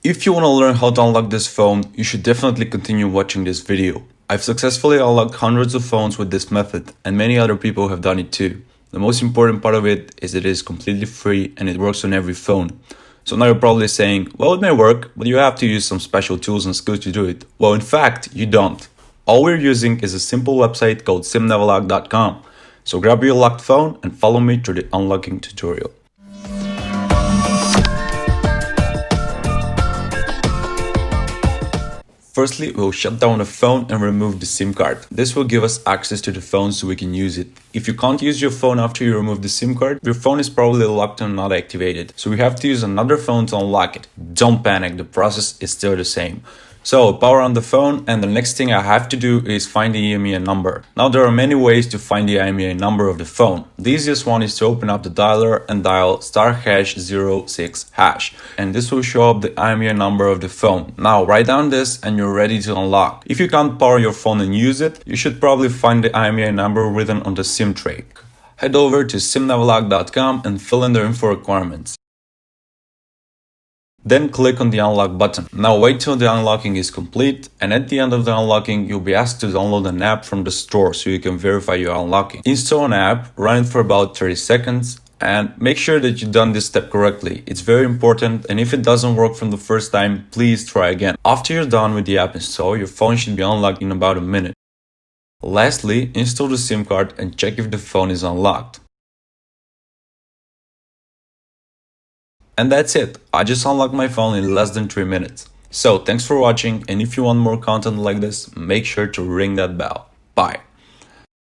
If you want to learn how to unlock this phone, you should definitely continue watching this video. I've successfully unlocked hundreds of phones with this method, and many other people have done it too. The most important part of it is that it is completely free and it works on every phone. So now you're probably saying, well, it may work, but you have to use some special tools and skills to do it. Well, in fact, you don't. All we're using is a simple website called SimNeverlock.com. So grab your locked phone and follow me through the unlocking tutorial. Firstly, we'll shut down the phone and remove the SIM card. This will give us access to the phone so we can use it. If you can't use your phone after you remove the SIM card, your phone is probably locked and not activated. So we have to use another phone to unlock it. Don't panic, the process is still the same. So power on the phone, and the next thing I have to do is find the IMEI number. Now there are many ways to find the IMEI number of the phone. The easiest one is to open up the dialer and dial *#06#, and this will show up the IMEI number of the phone. Now write down this and you're ready to unlock. If you can't power your phone and use it, you should probably find the IMEI number written on the SIM tray. Head over to SimNeverlock.com and fill in the info requirements. Then click on the unlock button. Now wait till the unlocking is complete, and at the end of the unlocking you'll be asked to download an app from the store so you can verify your unlocking. Install an app, run it for about 30 seconds, and make sure that you've done this step correctly. It's very important, and if it doesn't work from the first time, please try again. After you're done with the app install, your phone should be unlocked in about a minute. Lastly, install the SIM card and check if the phone is unlocked. And that's it. I just unlocked my phone in less than 3 minutes. So thanks for watching, and if you want more content like this, make sure to ring that bell. Bye.